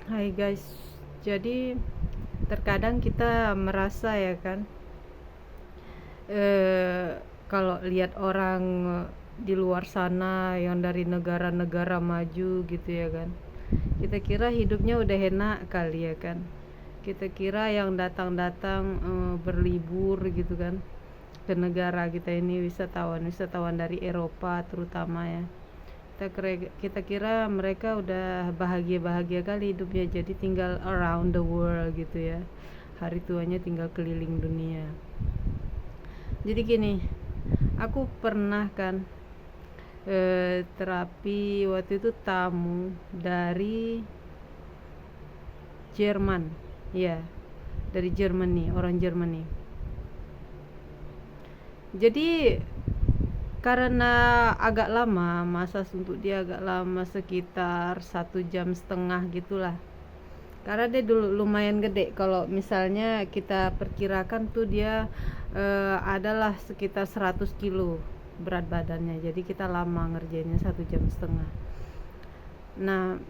Hai guys, jadi terkadang kita merasa ya kan, eh kalau lihat orang di luar sana yang dari negara-negara maju gitu ya kan, kita kira hidupnya udah enak kali ya kan. Kita kira yang datang-datang berlibur gitu kan ke negara kita ini, wisatawan dari Eropa terutama ya, kita kira mereka udah bahagia-bahagia kali hidupnya, jadi tinggal around the world gitu ya, hari tuanya tinggal keliling dunia. Jadi gini, aku pernah kan terapi waktu itu tamu dari Jerman, ya, dari Germany, orang Germany. Jadi karena agak lama, masa untuk dia agak lama, sekitar 1,5 jam gitulah. Karena dia dulu lumayan gede, kalau misalnya kita perkirakan tuh dia adalah sekitar 100 kilo berat badannya. Jadi kita lama ngerjainnya 1,5 jam. Nah,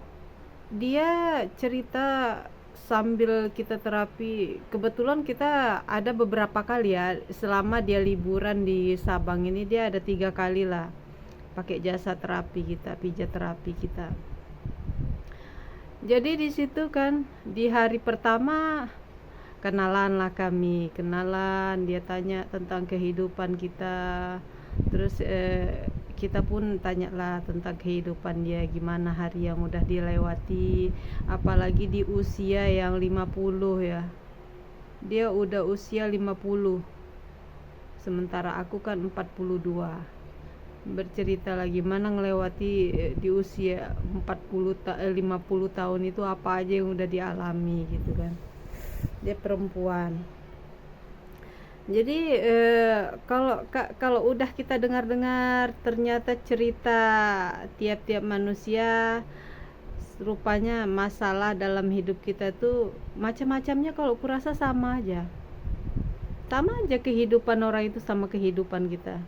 dia cerita sambil kita terapi. Kebetulan kita ada beberapa kali ya, selama dia liburan di Sabang ini dia ada 3 kali lah pakai jasa terapi kita, pijat terapi kita. Jadi di situ kan di hari pertama kenalan lah kami, kenalan, dia tanya tentang kehidupan kita. Terus kita pun tanyalah tentang kehidupan dia, gimana hari yang udah dilewati, apalagi di usia yang 50 ya. Dia udah usia 50, sementara aku kan 42. Bercerita lagi mana ngelewati di usia 50 tahun itu apa aja yang udah dialami gitu kan. Dia perempuan. Jadi kalau udah kita dengar-dengar, ternyata cerita tiap-tiap manusia, rupanya masalah dalam hidup kita tuh macam-macamnya. Kalau kurasa sama aja kehidupan orang itu sama kehidupan kita.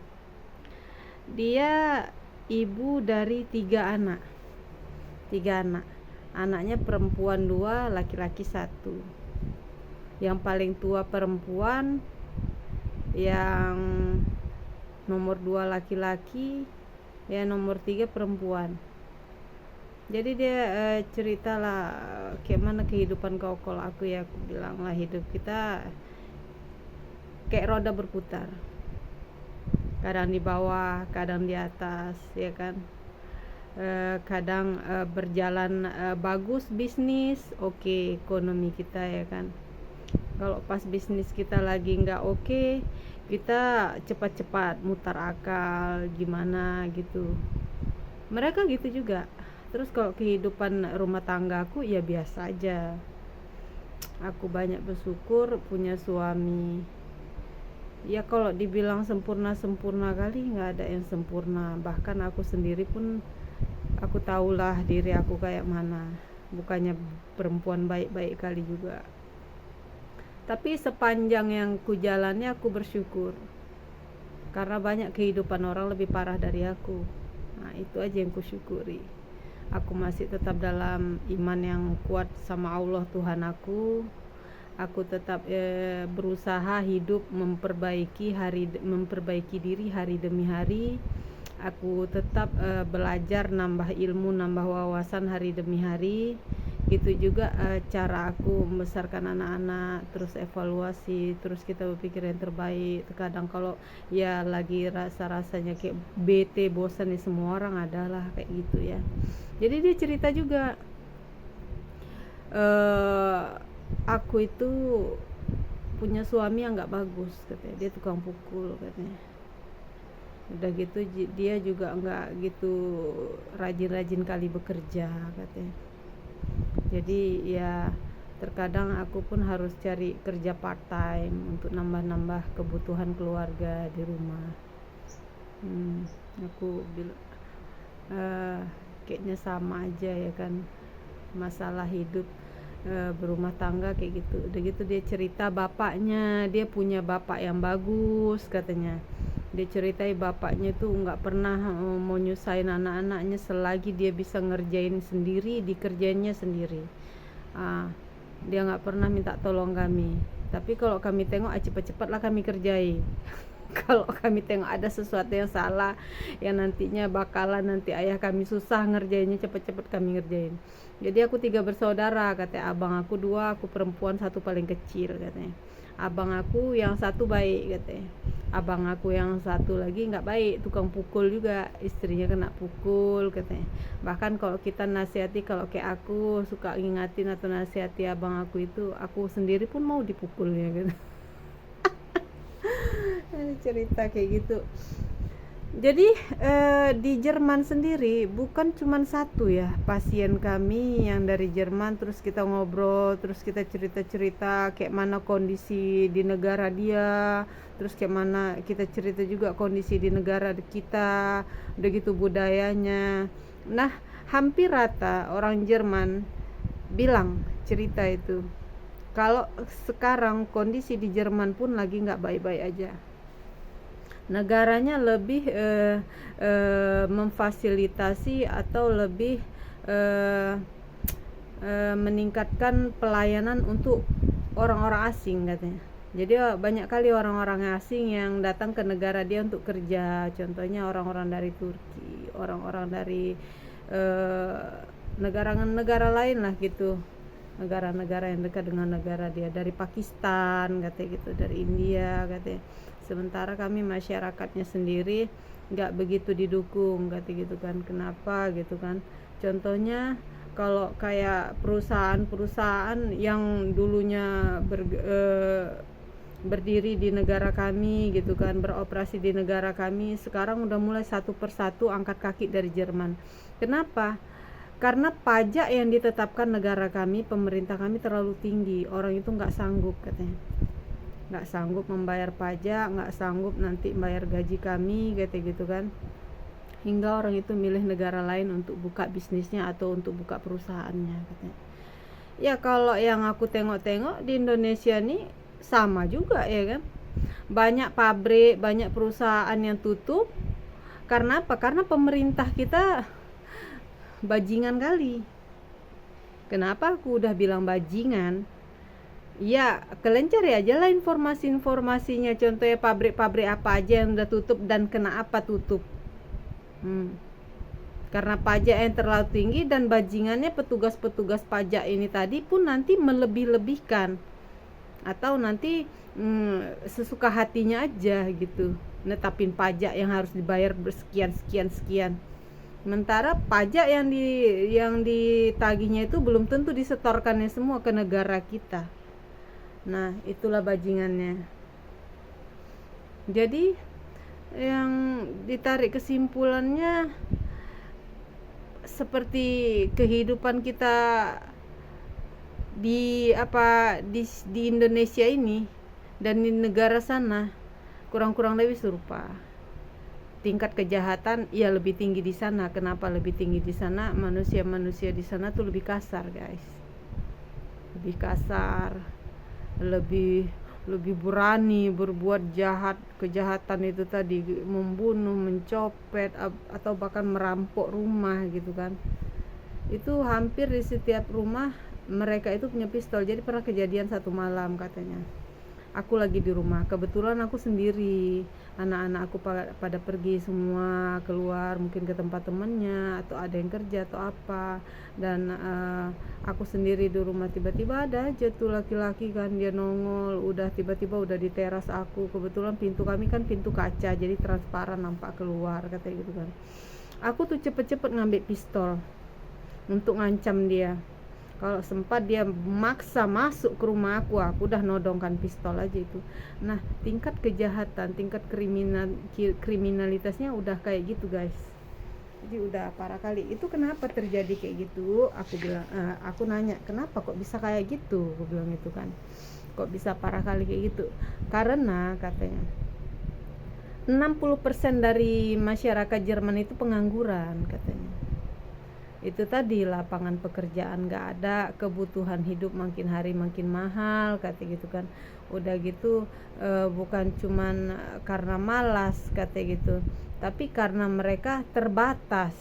Dia ibu dari 3 anak. Anaknya perempuan 2, laki-laki 1. Yang paling tua perempuan, yang nomor 2 laki-laki, yang nomor 3 perempuan. Jadi dia cerita lah kayak mana kehidupan kau. Kalau aku ya, aku bilang lah hidup kita kayak roda berputar, kadang di bawah, kadang di atas ya kan. Kadang berjalan bagus bisnis, oke, ekonomi kita ya kan. Kalau pas bisnis kita lagi nggak oke, kita cepat-cepat mutar akal gimana gitu. Mereka gitu juga. Terus kalau kehidupan rumah tangga aku ya biasa aja. Aku banyak bersyukur punya suami. Ya kalau dibilang sempurna kali, nggak ada yang sempurna. Bahkan aku sendiri pun aku tahulah diri aku kayak mana. Bukannya perempuan baik-baik kali juga. Tapi sepanjang yang ku jalani aku bersyukur. Karena banyak kehidupan orang lebih parah dari aku. Nah, itu aja yang ku syukuri. Aku masih tetap dalam iman yang kuat sama Allah Tuhan aku. Aku tetap berusaha hidup, memperbaiki diri hari demi hari. Aku tetap belajar, nambah ilmu, nambah wawasan hari demi hari. Gitu juga cara aku membesarkan anak-anak, terus evaluasi, terus kita berpikir yang terbaik. Terkadang kalau ya lagi rasanya kayak bete, bosan, ya semua orang adalah kayak gitu ya. Jadi dia cerita juga, aku itu punya suami yang nggak bagus katanya. Dia tukang pukul katanya. Udah gitu dia juga nggak gitu rajin-rajin kali bekerja katanya. Jadi ya terkadang aku pun harus cari kerja part time untuk nambah-nambah kebutuhan keluarga di rumah. Aku bilang kayaknya sama aja ya kan, masalah hidup berumah tangga kayak gitu. Udah gitu dia cerita bapaknya, dia punya bapak yang bagus katanya. Dia ceritai bapaknya tuh nggak pernah mau nyusahin anak-anaknya selagi dia bisa ngerjain sendiri, dikerjainnya sendiri. Dia nggak pernah minta tolong kami. Tapi kalau kami tengok cepat-cepatlah kami kerjain. Kalau kami tengok ada sesuatu yang salah, yang nantinya bakalan nanti ayah kami susah ngerjainnya, cepet-cepet kami ngerjain. Jadi aku 3 bersaudara, katanya. Abang aku 2, aku perempuan 1 paling kecil, katanya. Abang aku yang 1 baik, katanya. Abang aku yang 1 lagi nggak baik, tukang pukul juga, istrinya kena pukul, katanya. Bahkan kalau kita nasihati, kalau kayak aku suka ngingatin atau nasihati abang aku itu, aku sendiri pun mau dipukulnya, gitu. Cerita kayak gitu. Jadi di Jerman sendiri bukan cuma 1 ya pasien kami yang dari Jerman, terus kita ngobrol, terus kita cerita-cerita kayak mana kondisi di negara dia, terus kayak mana kita cerita juga kondisi di negara kita, udah gitu budayanya. Nah, hampir rata orang Jerman bilang cerita itu kalau sekarang kondisi di Jerman pun lagi nggak baik-baik aja. Negaranya lebih memfasilitasi atau lebih meningkatkan pelayanan untuk orang-orang asing, katanya. Jadi banyak kali orang-orang asing yang datang ke negara dia untuk kerja. Contohnya orang-orang dari Turki, orang-orang dari negara-negara lain lah gitu, negara-negara yang dekat dengan negara dia, dari Pakistan katanya gitu, dari India katanya. Sementara kami masyarakatnya sendiri nggak begitu didukung katanya gitu kan. Kenapa gitu kan? Contohnya kalau kayak perusahaan-perusahaan yang dulunya berdiri di negara kami gitu kan, beroperasi di negara kami, sekarang udah mulai 1 persatu angkat kaki dari Jerman. Kenapa? Karena pajak yang ditetapkan negara kami, pemerintah kami terlalu tinggi. Orang itu nggak sanggup katanya, nggak sanggup membayar pajak, nggak sanggup nanti bayar gaji kami katanya gitu kan. Hingga orang itu milih negara lain untuk buka bisnisnya atau untuk buka perusahaannya katanya. Ya kalau yang aku tengok-tengok di Indonesia nih sama juga ya kan. Banyak pabrik, banyak perusahaan yang tutup. Karena apa? Karena pemerintah kita bajingan kali. Kenapa aku udah bilang bajingan? Ya kalian cari aja lah informasi-informasinya. Contohnya pabrik-pabrik apa aja yang udah tutup dan kena apa tutup. Karena pajak yang terlalu tinggi, dan bajingannya petugas-petugas pajak ini tadi pun nanti melebih-lebihkan, atau nanti sesuka hatinya aja gitu netapin pajak yang harus dibayar bersekian-sekian. Sementara pajak yang ditagihnya itu belum tentu disetorkannya semua ke negara kita. Nah, itulah bajingannya. Jadi yang ditarik kesimpulannya seperti kehidupan kita di Indonesia ini dan di negara sana kurang-kurang lebih serupa. Tingkat kejahatan ya lebih tinggi di sana. Kenapa lebih tinggi di sana? Manusia-manusia di sana tuh lebih kasar, guys. Lebih kasar, lebih berani berbuat kejahatan itu tadi, membunuh, mencopet, atau bahkan merampok rumah gitu kan. Itu hampir di setiap rumah mereka itu punya pistol. Jadi pernah kejadian satu malam katanya, aku lagi di rumah, kebetulan aku sendiri, anak-anak aku pada pergi semua keluar, mungkin ke tempat temannya atau ada yang kerja atau apa, dan aku sendiri di rumah. Tiba-tiba ada aja tuh laki-laki kan, dia nongol, tiba-tiba udah di teras aku. Kebetulan pintu kami kan pintu kaca, jadi transparan nampak keluar katanya gitu kan. Aku tuh cepet-cepet ngambil pistol untuk ngancam dia. Kalau sempat dia maksa masuk ke rumah aku udah nodongkan pistol aja itu. Nah, tingkat kejahatan, tingkat kriminalitasnya udah kayak gitu, guys. Jadi udah parah kali. Itu kenapa terjadi kayak gitu? Aku bilang, aku nanya, kenapa kok bisa kayak gitu? Aku bilang itu kan, kok bisa parah kali kayak gitu? Karena katanya 60% dari masyarakat Jerman itu pengangguran katanya. itu tadi lapangan pekerjaan nggak ada, kebutuhan hidup makin hari makin mahal kata gitu kan. Udah gitu bukan cuman karena malas kata gitu, tapi karena mereka terbatas,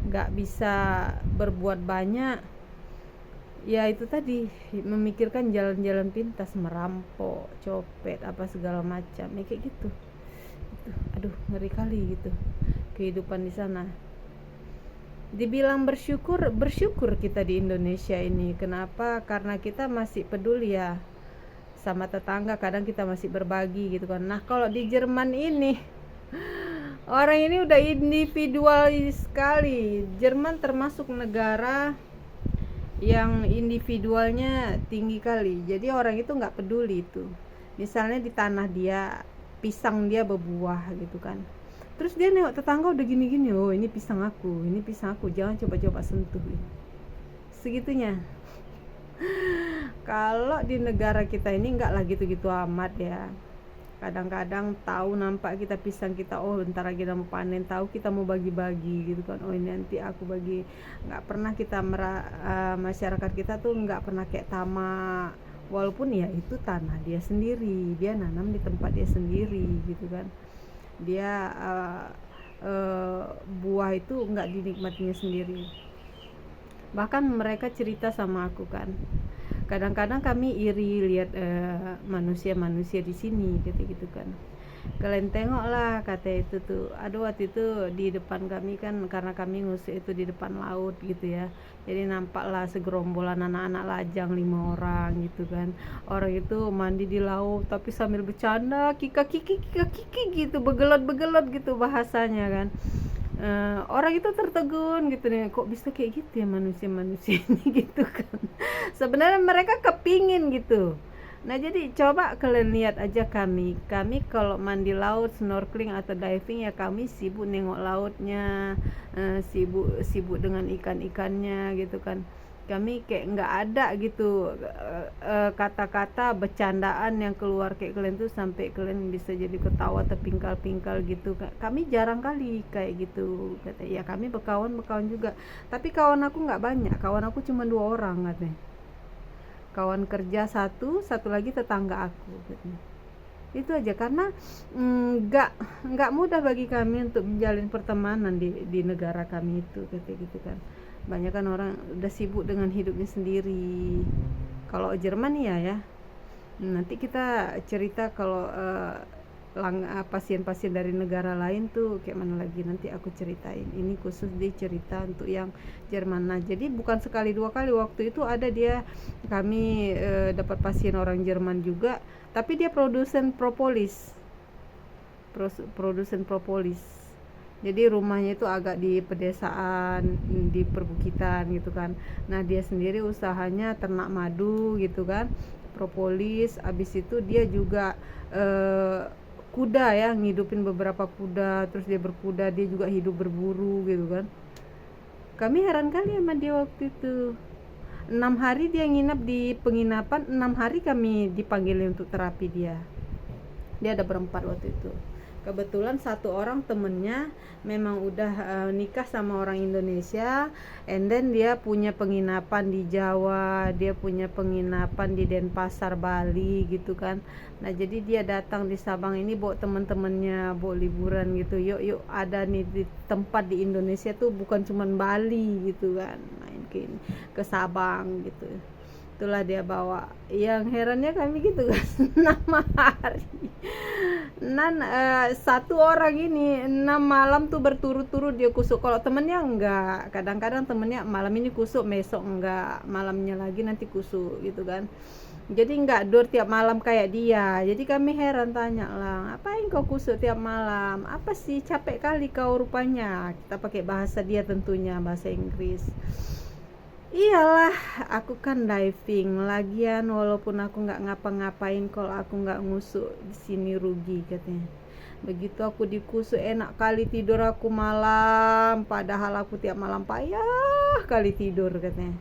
nggak bisa berbuat banyak. Ya itu tadi, memikirkan jalan-jalan pintas, merampok, copet, apa segala macam, ya kayak gitu. Aduh, ngeri kali gitu kehidupan di sana. Dibilang bersyukur kita di Indonesia ini. Kenapa? Karena kita masih peduli ya sama tetangga, kadang kita masih berbagi gitu kan. Nah kalau di Jerman ini orang ini udah individual sekali. Jerman termasuk negara yang individualnya tinggi kali, jadi orang itu nggak peduli itu. Misalnya di tanah dia, pisang dia berbuah gitu kan, terus dia nengok tetangga udah gini-gini, oh ini pisang aku, jangan coba-coba sentuh. Segitunya. Kalau di negara kita ini nggak lah gitu-gitu amat ya. Kadang-kadang tahu nampak kita pisang kita, oh bentar lagi kita mau panen, tahu kita mau bagi-bagi gitu kan, oh ini nanti aku bagi. Nggak pernah kita masyarakat kita tuh nggak pernah kayak tamak, walaupun ya itu tanah dia sendiri, dia nanam di tempat dia sendiri gitu kan. Dia buah itu nggak dinikmatinya sendiri. Bahkan mereka cerita sama aku kan, kadang-kadang kami iri lihat manusia-manusia di sini gitu kan. Kalian tengoklah kata itu tuh, aduh waktu itu di depan kami kan, karena kami ngusik itu di depan laut gitu ya, jadi nampaklah segerombolan anak-anak lajang 5 orang gitu kan. Orang itu mandi di laut tapi sambil bercanda kika kiki gitu, begelot gitu bahasanya kan. Orang itu tertegun gitu nih, kok bisa kayak gitu ya manusia-manusia ini gitu kan. Sebenarnya mereka kepingin gitu. Nah jadi coba kalian lihat aja kami kalau mandi laut, snorkeling atau diving ya kami sibuk nengok lautnya, sibuk dengan ikan-ikannya gitu kan. Kami kayak nggak ada gitu kata-kata bercandaan yang keluar kayak kalian tuh sampai kalian bisa jadi ketawa terpingkal-pingkal gitu. Kami jarang kali kayak gitu kata. Ya kami berkawan juga, tapi kawan aku nggak banyak, kawan aku cuma 2 orang katanya. Kawan kerja satu lagi tetangga aku katanya. Itu aja, karena nggak mudah bagi kami untuk menjalin pertemanan di negara kami itu kayak gitu kan. Banyak kan orang udah sibuk dengan hidupnya sendiri. Kalau Jerman ya nanti kita cerita kalau pasien-pasien dari negara lain tuh kayak mana lagi, nanti aku ceritain. Ini khusus di cerita untuk yang Jerman. Nah jadi bukan sekali 2 kali, waktu itu ada kami dapat pasien orang Jerman juga, tapi dia produsen propolis. Jadi rumahnya itu agak di pedesaan, di perbukitan gitu kan. Nah dia sendiri usahanya ternak madu gitu kan, propolis. Abis itu dia juga kuda ya, ngidupin beberapa kuda, terus dia berkuda, dia juga hidup berburu gitu kan. Kami heran kali sama dia waktu itu. 6 hari dia nginap di penginapan, 6 hari kami dipanggilin untuk terapi dia. Dia ada berempat waktu itu. Kebetulan 1 orang temennya memang udah nikah sama orang Indonesia, and then dia punya penginapan di Jawa, dia punya penginapan di Denpasar, Bali gitu kan. Nah jadi dia datang di Sabang ini bawa teman-temannya, bawa liburan gitu, yuk ada nih di tempat di Indonesia tuh, bukan cuman Bali gitu kan, main ke Sabang gitu. Itulah dia bawa. Yang herannya kami gitu kan, 6 hari. 1 orang ini 6 malam tuh berturut-turut dia kusuk. Kalau temennya enggak, kadang-kadang temennya malam ini kusuk, besok enggak, malamnya lagi nanti kusuk gitu kan. Jadi enggak dor tiap malam kayak dia. Jadi kami heran, tanya lah, ngapain kau kusuk tiap malam? Apa sih, capek kali kau rupanya. Kita pakai bahasa dia tentunya, bahasa Inggris. Iyalah, aku kan diving, lagian walaupun aku nggak ngapa-ngapain, kalau aku nggak ngusuk di sini rugi katanya. Begitu aku dikusuk enak kali tidur aku malam, padahal aku tiap malam payah kali tidur katanya.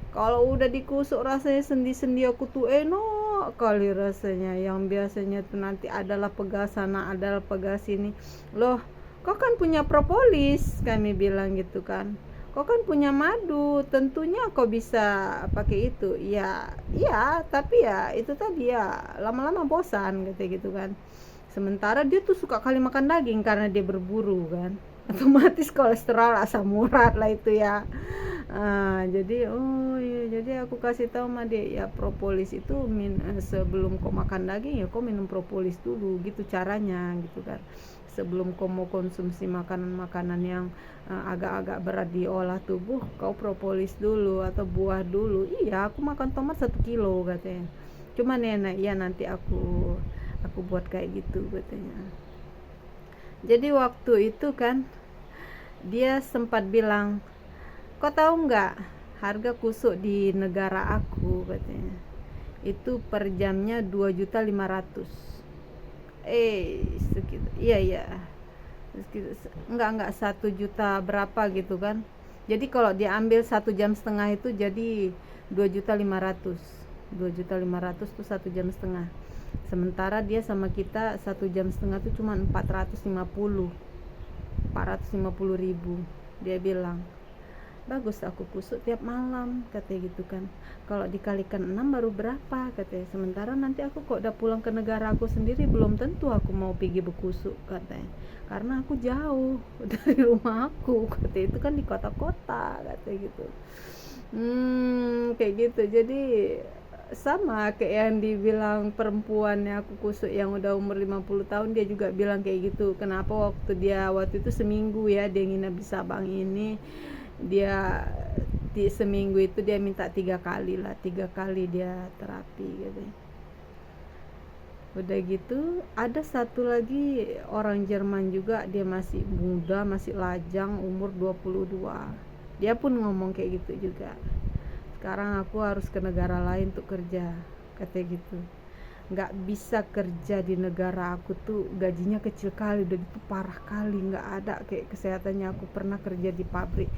Kalau udah dikusuk rasanya sendi-sendi aku tuh enak kali rasanya. Yang biasanya tuh nanti adalah pegas sana, adalah pegas sini. Loh, kau kan punya propolis, kami bilang gitu kan. kau kan punya madu, tentunya kau bisa pakai itu. Ya, iya, tapi ya itu tadi ya lama-lama bosan gitu kan. Sementara dia tuh suka kali makan daging karena dia berburu kan. Otomatis kolesterol asam urat lah itu ya. Jadi oh iya, jadi aku kasih tahu sama dia ya, propolis itu sebelum kau makan daging ya kau minum propolis dulu, gitu caranya gitu kan. Sebelum kau mau konsumsi makanan-makanan yang agak-agak berat diolah tubuh, kau propolis dulu atau buah dulu. Iya, aku makan tomat 1 kilo katanya. Cuman enak ya, nanti aku buat kayak gitu katanya. Jadi waktu itu kan dia sempat bilang, kau tahu nggak harga kusuk di negara aku katanya itu per jamnya 2.500.000. Sekitar, iya enggak 1 juta berapa gitu kan. Jadi kalau dia ambil 1,5 jam itu jadi 2.500.000. 2.500.000 tuh 1,5 jam. Sementara dia sama kita 1,5 jam tuh cuma 450.000 dia bilang. Bagus aku kusuk tiap malam katanya gitu kan. Kalau dikalikan 6 baru berapa katanya. Sementara nanti aku kok udah pulang ke negara aku sendiri belum tentu aku mau pergi berkusuk katanya. Karena aku jauh dari rumah aku katanya, itu kan di kota-kota katanya gitu. Kayak gitu. Jadi sama kayak yang dibilang perempuannya aku kusuk yang udah umur 50 tahun, dia juga bilang kayak gitu. Kenapa waktu itu seminggu ya dia nginep di Sabang ini, dia di seminggu itu dia minta 3 kali dia terapi gitu. Udah gitu ada satu lagi orang Jerman juga, dia masih muda, masih lajang, umur 22. Dia pun ngomong kayak gitu juga. Sekarang aku harus ke negara lain untuk kerja katanya gitu. Nggak bisa kerja di negara aku tuh, gajinya kecil kali, udah gitu parah kali, nggak ada kayak kesehatannya. Aku pernah kerja di pabrik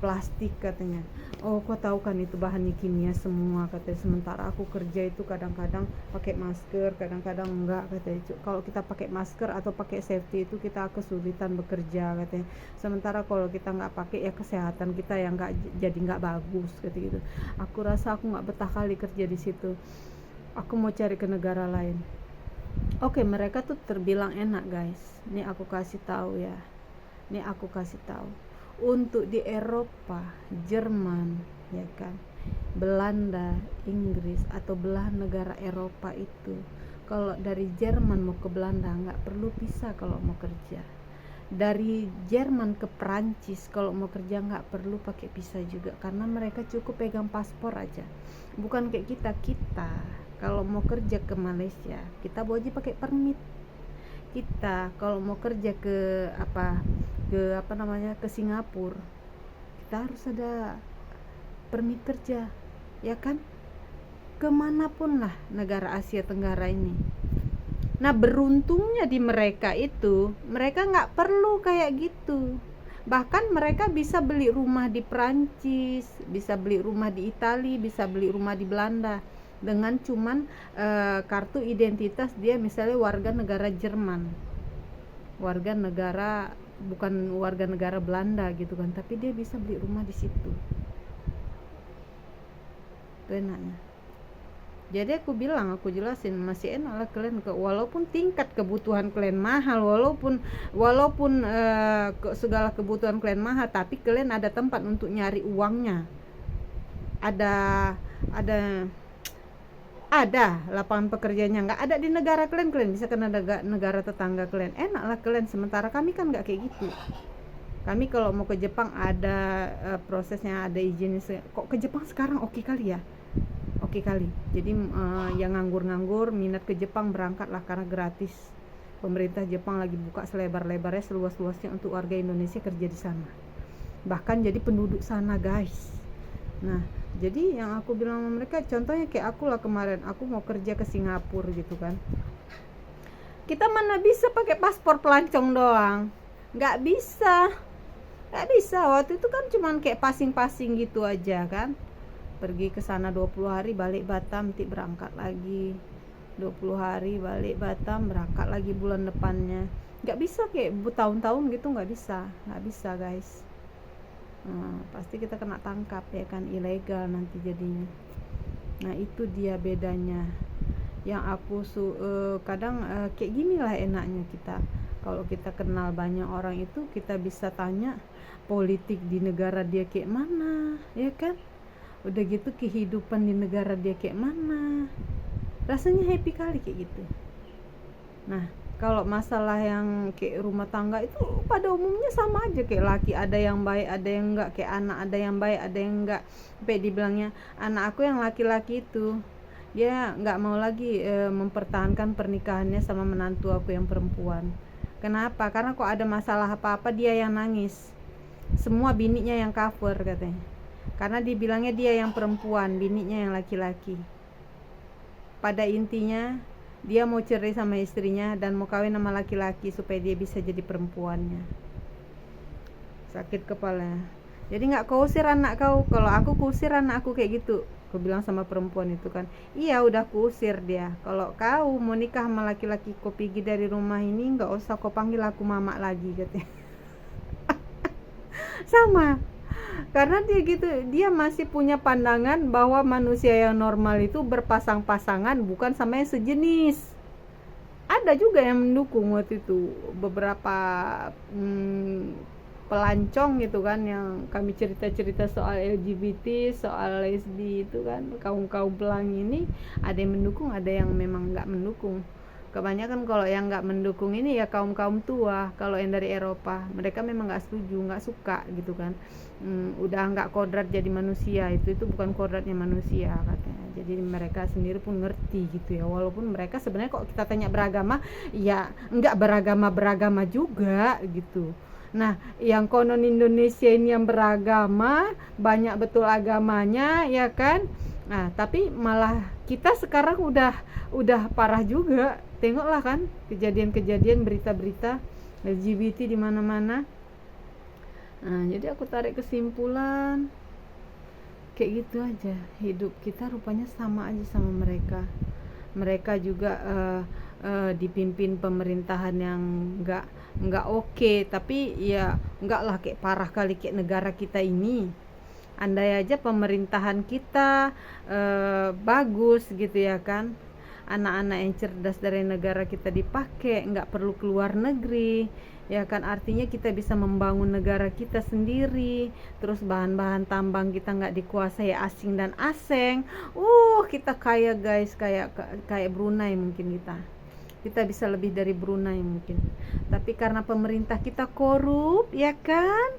plastik katanya. Oh kau tahu kan itu bahannya kimia semua katanya. Sementara aku kerja itu kadang-kadang pakai masker, kadang-kadang enggak katanya. Kalau kita pakai masker atau pakai safety itu kita kesulitan bekerja katanya. Sementara kalau kita nggak pakai ya kesehatan kita yang nggak bagus gitu. Aku rasa aku nggak betah kali kerja di situ. Aku mau cari ke negara lain. Oke, mereka tuh terbilang enak guys. Ini aku kasih tahu ya. Untuk di Eropa, Jerman, ya kan, Belanda, Inggris atau belahan negara Eropa itu, kalau dari Jerman mau ke Belanda nggak perlu visa kalau mau kerja. Dari Jerman ke Perancis kalau mau kerja nggak perlu pakai visa juga, karena mereka cukup pegang paspor aja. Bukan kayak kita kalau mau kerja ke Malaysia kita wajib pakai permit. Kita kalau mau kerja ke Singapura kita harus ada permit kerja, ya kan, kemanapun lah negara Asia Tenggara ini. Nah beruntungnya di mereka itu, mereka nggak perlu kayak gitu. Bahkan mereka bisa beli rumah di Perancis, bisa beli rumah di Italia, bisa beli rumah di Belanda dengan cuman kartu identitas dia misalnya warga negara Jerman, bukan warga negara Belanda gitu kan, tapi dia bisa beli rumah di situ. Itu enaknya. Jadi aku jelasin masih enak lah kalian walaupun tingkat kebutuhan kalian mahal, walaupun segala kebutuhan kalian mahal, tapi kalian ada tempat untuk nyari uangnya. Ada lapangan pekerjaannya. Nggak ada di negara kalian bisa ke negara tetangga kalian, enak lah kalian. Sementara kami kan nggak kayak gitu. Kami kalau mau ke Jepang ada prosesnya, ada izin. Kok ke Jepang sekarang oke kali. Jadi yang nganggur minat ke Jepang berangkatlah karena gratis. Pemerintah Jepang lagi buka selebar-lebarnya, seluas-luasnya untuk warga Indonesia kerja di sana. Bahkan jadi penduduk sana guys. Nah jadi yang aku bilang sama mereka, contohnya kayak aku lah kemarin, aku mau kerja ke Singapura gitu kan. Kita mana bisa pakai paspor pelancong doang, nggak bisa. Waktu itu kan cuman kayak passing gitu aja kan. Pergi ke sana 20 hari, balik Batam, nanti berangkat lagi 20 hari, balik Batam, berangkat lagi bulan depannya. Nggak bisa kayak bertahun-tahun gitu, nggak bisa guys. pasti kita kena tangkap ya kan, ilegal nanti jadinya. Nah itu dia bedanya. Yang aku kadang kayak gini lah enaknya kita, kalau kita kenal banyak orang itu kita bisa tanya politik di negara dia kayak mana ya kan, udah gitu kehidupan di negara dia kayak mana, rasanya happy kali kayak gitu. Nah kalau masalah yang kayak rumah tangga itu pada umumnya sama aja, kayak laki ada yang baik ada yang enggak, kayak anak ada yang baik ada yang enggak. Sampai dibilangnya anak aku yang laki-laki itu dia nggak mau lagi mempertahankan pernikahannya sama menantu aku yang perempuan. Kenapa? Karena kok ada masalah apa-apa dia yang nangis, semua bininya yang cover katanya, karena dibilangnya dia yang perempuan, bininya yang laki-laki. Pada intinya dia mau cerai sama istrinya dan mau kawin sama laki-laki supaya dia bisa jadi perempuannya. Sakit kepala. Jadi nggak kau usir anak kau, kalau aku kusir anak aku kayak gitu. Aku bilang sama perempuan itu kan, iya udah kuusir dia. Kalau kau mau nikah sama laki-laki, kau pergi dari rumah ini, nggak usah kau panggil aku mama lagi katanya. Sama, karena dia gitu, dia masih punya pandangan bahwa manusia yang normal itu berpasang-pasangan, bukan sama yang sejenis. Ada juga yang mendukung waktu itu, beberapa pelancong gitu kan, yang kami cerita-cerita soal LGBT, soal lesbi itu kan, kaum-kaum pelangi ini ada yang mendukung, ada yang memang nggak mendukung. Kebanyakan kalau yang nggak mendukung ini ya kaum-kaum tua, kalau yang dari Eropa mereka memang nggak setuju, nggak suka gitu kan. Udah nggak kodrat jadi manusia, itu bukan kodratnya manusia katanya. Jadi mereka sendiri pun ngerti gitu ya, walaupun mereka sebenarnya kok kita tanya beragama ya nggak beragama juga gitu. Nah, yang konon Indonesia ini yang beragama, banyak betul agamanya, ya kan? Nah, tapi malah kita sekarang udah parah juga. Tengoklah kan kejadian-kejadian, berita-berita LGBT di mana-mana. Nah, jadi aku tarik kesimpulan kayak gitu aja. Hidup kita rupanya sama aja sama mereka. Mereka juga dipimpin pemerintahan yang nggak oke, tapi ya nggak lah kayak parah kali kayak negara kita ini. Andai aja pemerintahan kita bagus gitu ya kan, anak-anak yang cerdas dari negara kita dipakai, nggak perlu keluar negeri ya kan, artinya kita bisa membangun negara kita sendiri, terus bahan-bahan tambang kita nggak dikuasai asing dan asing. Kita kaya guys, kayak Brunei mungkin kita bisa lebih dari Brunei mungkin, tapi karena pemerintah kita korup ya kan.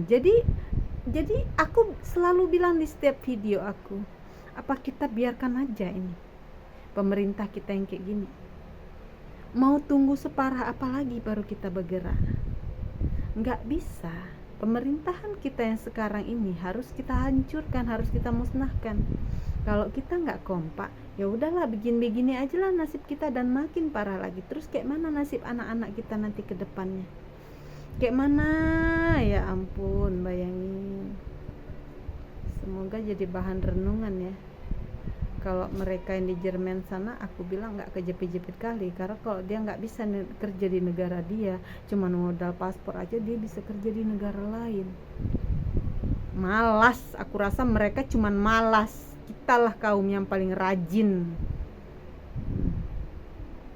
Jadi aku selalu bilang di setiap video aku, apa kita biarkan aja ini pemerintah kita yang kayak gini? Mau tunggu separah apa lagi baru kita bergerak? Nggak bisa. Pemerintahan kita yang sekarang ini harus kita hancurkan, harus kita musnahkan. Kalau kita nggak kompak, ya udahlah begini aja lah nasib kita, dan makin parah lagi. Terus kayak mana nasib anak-anak kita nanti ke depannya? Kayak mana? Ya ampun, bayangin. Semoga jadi bahan renungan ya. Kalau mereka yang di Jerman sana, aku bilang nggak kejepit-jepit kali, karena kalau dia nggak bisa kerja di negara dia, cuma modal paspor aja dia bisa kerja di negara lain. Malas, aku rasa mereka cuman malas. Kita lah kaum yang paling rajin,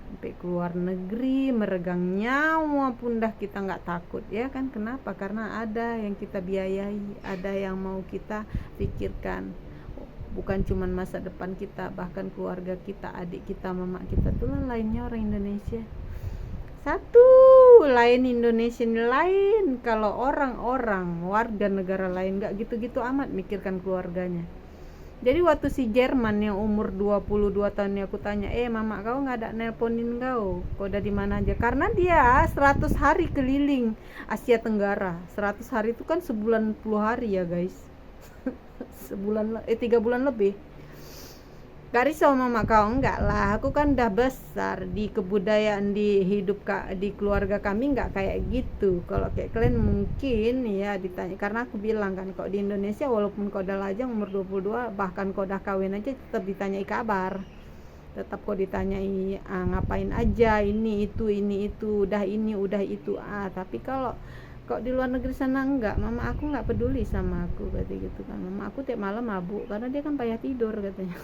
sampai keluar negeri meregang nyawa pun dah kita nggak takut ya kan. Kenapa? Karena ada yang kita biayai, ada yang mau kita pikirkan. Bukan cuman masa depan kita, bahkan keluarga kita, adik kita, mama kita. Itulah lainnya orang Indonesia. Satu lain Indonesia lain. Kalau orang-orang warga negara lain gak gitu-gitu amat mikirkan keluarganya. Jadi waktu si Jerman yang umur 22 tahun aku tanya, mama kau gak ada nelponin kau udah di mana aja? Karena dia 100 hari keliling Asia Tenggara. 100 hari itu kan sebulan 10 hari ya guys. 3 bulan lebih. Gak risau mama kau? Enggak lah, aku kan udah besar, di kebudayaan, di hidup di keluarga kami nggak kayak gitu. Kalau kayak kalian mungkin ya ditanya, karena aku bilang kan, kok di Indonesia walaupun kau udah lajang umur 22, bahkan kau udah kawin aja tetap ditanyai kabar, tetap kau ditanyai ngapain aja, ini itu, udah ini udah itu. Tapi kalau kok di luar negeri sana enggak, mama aku nggak peduli sama aku katanya gitu kan. Mama aku tiap malam mabuk karena dia kan payah tidur katanya.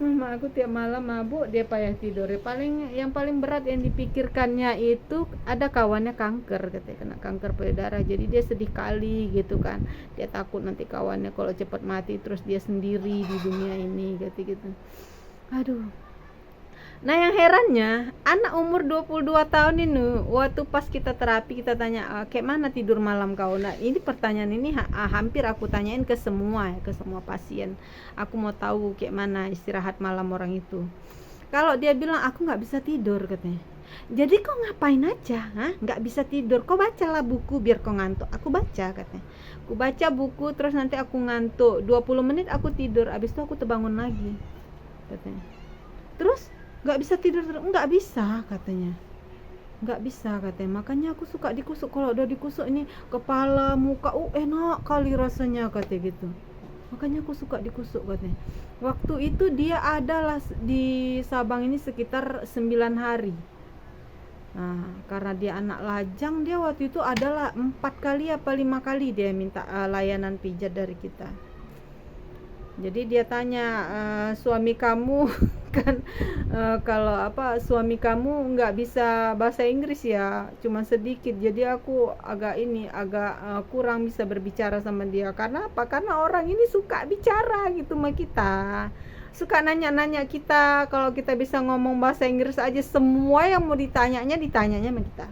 Mama aku tiap malam mabuk, dia payah tidur. Yang paling berat yang dipikirkannya itu ada kawannya kanker katanya, kena kanker payudara. Jadi dia sedih kali gitu kan. Dia takut nanti kawannya kalau cepat mati terus dia sendiri di dunia ini gitu. Aduh. Nah yang herannya, anak umur 22 tahun ini, waktu pas kita terapi kita tanya, kayak mana tidur malam kau? Nah ini pertanyaan ini hampir aku tanyain ke semua pasien. Aku mau tahu kayak mana istirahat malam orang itu. Kalau dia bilang aku nggak bisa tidur katanya. Jadi kau ngapain aja? Nggak bisa tidur? Kau bacalah buku biar kau ngantuk. Aku baca katanya. Aku baca buku terus nanti aku ngantuk. 20 menit aku tidur, abis itu aku terbangun lagi katanya. Terus nggak bisa tidur, nggak bisa katanya, makanya aku suka dikusuk. Kalau udah dikusuk ini kepala muka enak kali rasanya katanya gitu, makanya aku suka dikusuk katanya. Waktu itu dia adalah di Sabang ini sekitar 9 hari. Nah, karena dia anak lajang, dia waktu itu adalah 4 kali apa 5 kali dia minta layanan pijat dari kita. Jadi dia tanya, suami kamu kan kalau suami kamu nggak bisa bahasa Inggris ya, cuma sedikit. Jadi aku agak kurang bisa berbicara sama dia. Karena apa? Karena orang ini suka bicara gitu sama kita, suka nanya-nanya kita. Kalau kita bisa ngomong bahasa Inggris aja, semua yang mau ditanyanya sama kita.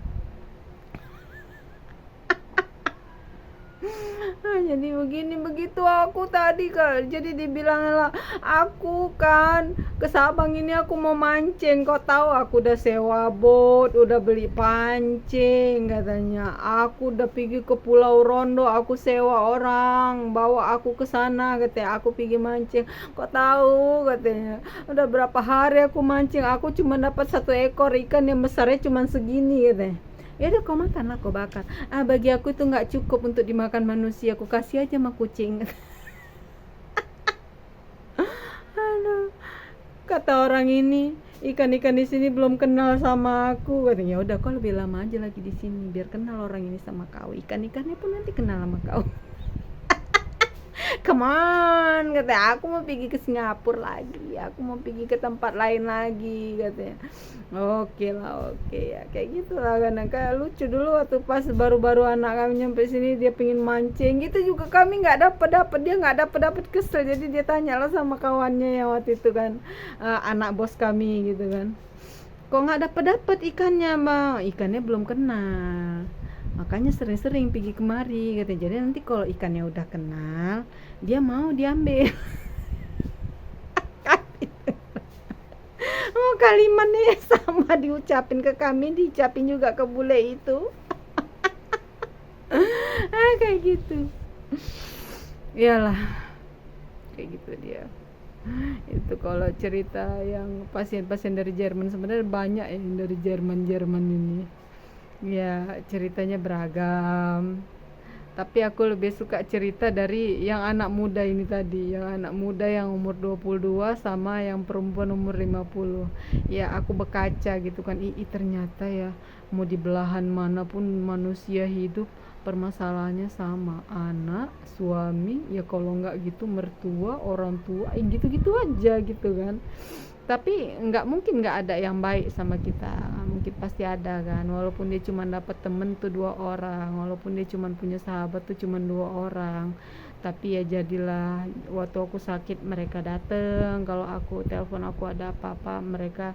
Jadi begitu aku tadi kan, jadi dibilang lah, aku kan ke Sabang ini aku mau mancing. Kau tahu aku udah sewa bot, udah beli pancing katanya. Aku udah pergi ke Pulau Rondo, aku sewa orang bawa aku ke sana katanya. Aku pergi mancing. Kau tahu katanya, udah berapa hari aku mancing, aku cuma dapat 1 ekor ikan yang besarnya cuma segini katanya. Ya udah kau makan lah, kau bakar. Bagi aku itu nggak cukup untuk dimakan manusia, aku kasih aja sama kucing. Aduh, kata orang ini, ikan-ikan di sini belum kenal sama aku katanya. Udah kau lebih lama aja lagi di sini biar kenal orang ini sama kau, ikan-ikannya pun nanti kenal sama kau. Come on katanya, aku mau pergi ke Singapura lagi, aku mau pergi ke tempat lain lagi katanya. Oke ya, kayak gitu lah kan. Kayak lucu dulu waktu pas baru-baru anak kami nyampe sini, dia pengen mancing gitu juga, kami nggak dapet, dia nggak dapet kesel. Jadi dia tanya lah sama kawannya yang waktu itu kan, anak bos kami gitu kan, kok nggak dapet ikannya bang? Ikannya belum kenal, makanya sering-sering pergi kemari katanya. Jadi nanti kalau ikannya udah kenal, dia mau diambil. Kalimatnya sama diucapin ke kami, diucapin juga ke bule itu. Kayak gitu. Iyalah, kayak gitu dia. Itu kalau cerita yang pasien-pasien dari Jerman, sebenarnya banyak yang dari Jerman ini. Ya, ceritanya beragam. Tapi aku lebih suka cerita dari yang anak muda ini tadi, yang anak muda yang umur 22 sama yang perempuan umur 50. Ya, aku berkaca gitu kan, ternyata ya mau di belahan manapun manusia hidup, permasalahannya sama, anak, suami, ya kalau nggak gitu mertua, orang tua, gitu-gitu aja gitu kan. Tapi nggak mungkin nggak ada yang baik sama kita, mungkin pasti ada kan. Walaupun dia cuma dapat temen tuh 2 orang, walaupun dia cuma punya sahabat tuh cuma 2 orang, tapi ya jadilah waktu aku sakit mereka dateng, kalau aku telepon aku ada apa-apa mereka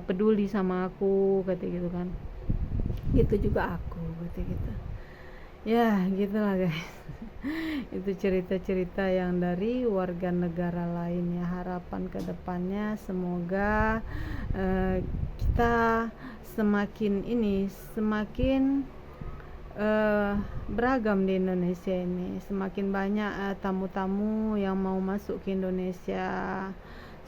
peduli sama aku kata gitu kan. Gitu juga aku kata gitu. Ya gitulah guys. Itu cerita-cerita yang dari warga negara lain ya. Harapan kedepannya semoga kita semakin beragam di Indonesia ini, semakin banyak tamu-tamu yang mau masuk ke Indonesia,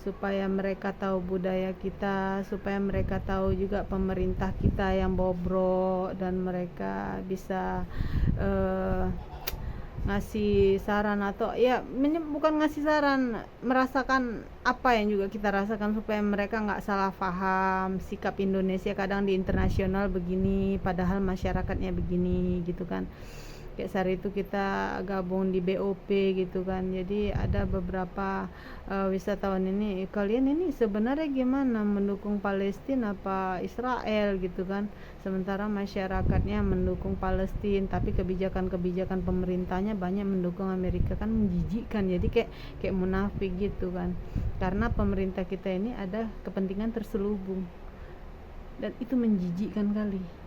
supaya mereka tahu budaya kita, supaya mereka tahu juga pemerintah kita yang bobrok, dan mereka bisa ngasih saran atau ya bukan ngasih saran, merasakan apa yang juga kita rasakan supaya mereka nggak salah paham sikap Indonesia kadang di internasional begini padahal masyarakatnya begini gitu kan. Kayak saat itu kita gabung di BOP gitu kan, jadi ada beberapa wisatawan ini, kalian ini sebenarnya gimana, mendukung Palestina apa Israel gitu kan, sementara masyarakatnya mendukung Palestina tapi kebijakan-kebijakan pemerintahnya banyak mendukung Amerika, kan menjijikkan. Jadi kayak munafik gitu kan, karena pemerintah kita ini ada kepentingan terselubung dan itu menjijikkan kali.